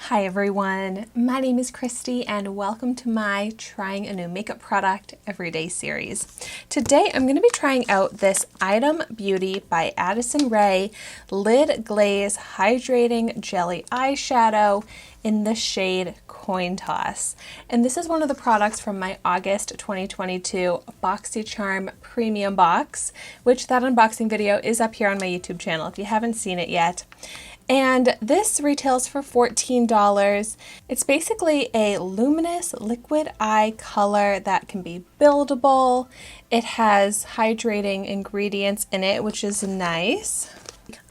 Hi everyone, my name is Christy and welcome to my Trying a New Makeup Product Everyday series. Today I'm going to be trying out this Item Beauty by Addison Rae Lid Glaze Hydrating Jelly Eyeshadow in the shade Coin Toss. And this is one of the products from my August 2022 BoxyCharm Premium Box, which that unboxing video is up here on my YouTube channel if you haven't seen it yet. And this retails for $14. It's basically a luminous liquid eye color that can be buildable. It has hydrating ingredients in it, which is nice.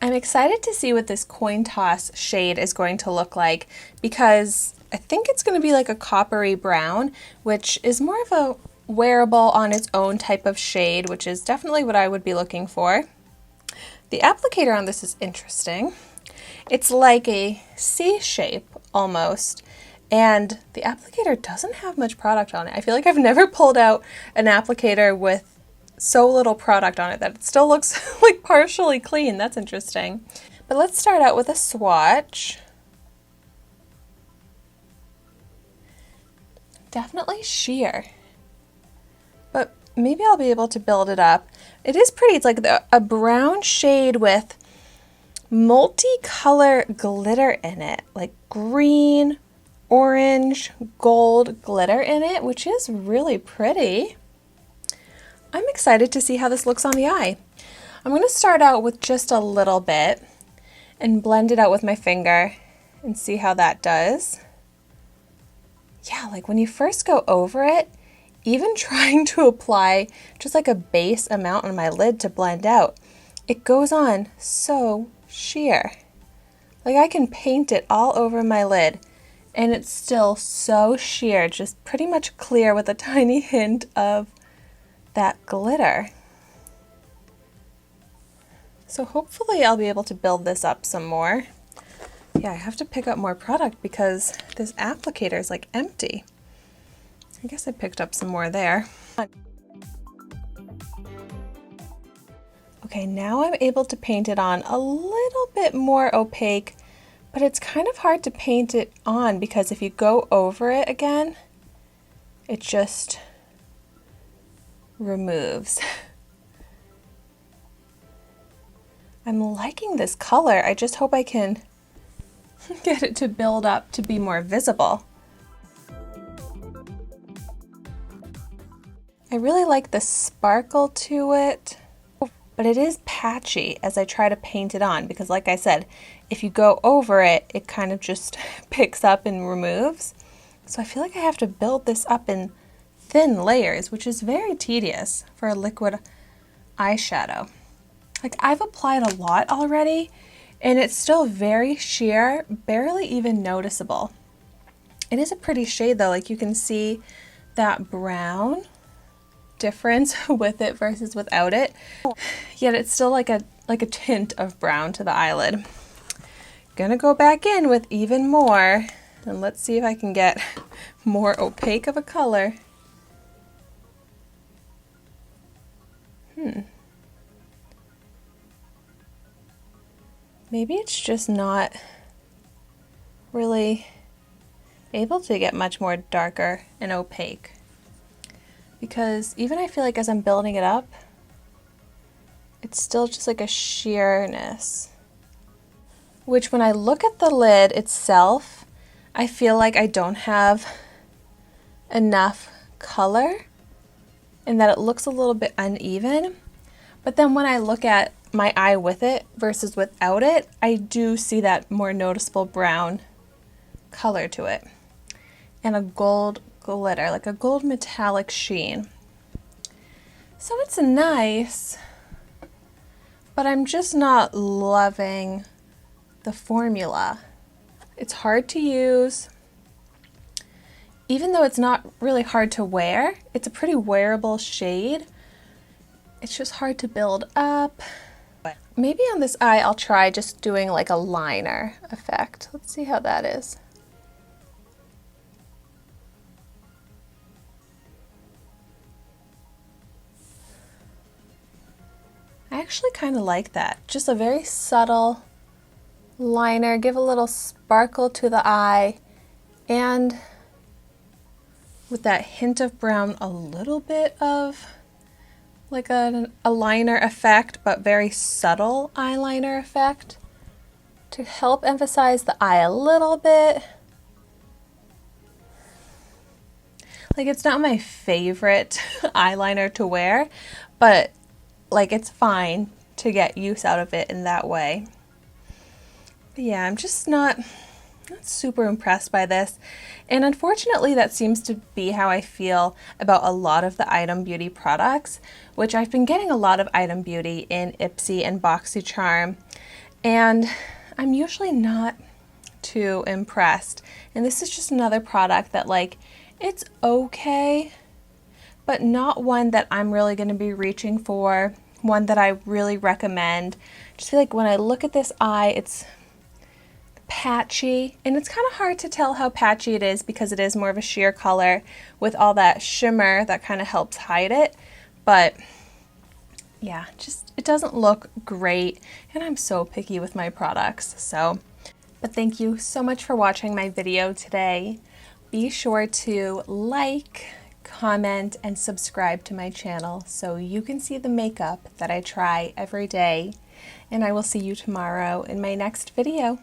I'm excited to see what this Coin Toss shade is going to look like because I think it's going to be like a coppery brown, which is more of a wearable on its own type of shade, which is definitely what I would be looking for. The applicator on this is interesting. It's like a C shape almost, and the applicator doesn't have much product on it. I feel like I've never pulled out an applicator with so little product on it that it still looks like partially clean. That's interesting. But let's start out with a swatch. Definitely sheer, but maybe I'll be able to build it up. It is pretty. It's like a brown shade with multicolor glitter in it, like green, orange, gold glitter in it, which is really pretty. I'm excited to see how this looks on the eye. I'm going to start out with just a little bit and blend it out with my finger and see how that does. Yeah, like when you first go over it, even trying to apply just like a base amount on my lid to blend out, it goes on so sheer. Like I can paint it all over my lid and it's still so sheer, just pretty much clear with a tiny hint of that glitter. So hopefully I'll be able to build this up some more. Yeah, I have to pick up more product because this applicator is like empty. I guess I picked up some more there. Okay, now I'm able to paint it on a little bit more opaque, but it's kind of hard to paint it on because if you go over it again, it just removes. I'm liking this color. I just hope I can get it to build up to be more visible. I really like the sparkle to it. But it is patchy as I try to paint it on because like I said, if you go over it, it kind of just picks up and removes. So I feel like I have to build this up in thin layers, which is very tedious for a liquid eyeshadow. Like I've applied a lot already and it's still very sheer, barely even noticeable. It is a pretty shade though, like you can see that brown difference with it versus without it, yet it's still like a tint of brown to the eyelid. Gonna go back in with even more and let's see if I can get more opaque of a color. Maybe it's just not really able to get much more darker and opaque. Because even I feel like as I'm building it up, it's still just like a sheerness. Which when I look at the lid itself, I feel like I don't have enough color and that it looks a little bit uneven. But then when I look at my eye with it versus without it, I do see that more noticeable brown color to it. And a gold glitter, like a gold metallic sheen. So it's nice, but I'm just not loving the formula. It's hard to use. Even though it's not really hard to wear, it's a pretty wearable shade. It's just hard to build up. Maybe on this eye I'll try just doing like a liner effect. Let's see how that is. I actually kind of like that. Just a very subtle liner, give a little sparkle to the eye, and with that hint of brown, a little bit of like a liner effect, but very subtle eyeliner effect to help emphasize the eye a little bit. Like, it's not my favorite eyeliner to wear, but like it's fine to get use out of it in that way. But yeah, I'm just not super impressed by this. And unfortunately, that seems to be how I feel about a lot of the Item Beauty products, which I've been getting a lot of Item Beauty in Ipsy and BoxyCharm, and I'm usually not too impressed. And this is just another product that, like, it's okay, but not one that I'm really going to be reaching for, one that I really recommend. Just feel like when I look at this eye, it's patchy, and it's kind of hard to tell how patchy it is because it is more of a sheer color with all that shimmer that kind of helps hide it. But yeah, just it doesn't look great, and I'm so picky with my products. So, but thank you so much for watching my video today. Be sure to like, comment, and subscribe to my channel so you can see the makeup that I try every day. And I will see you tomorrow in my next video.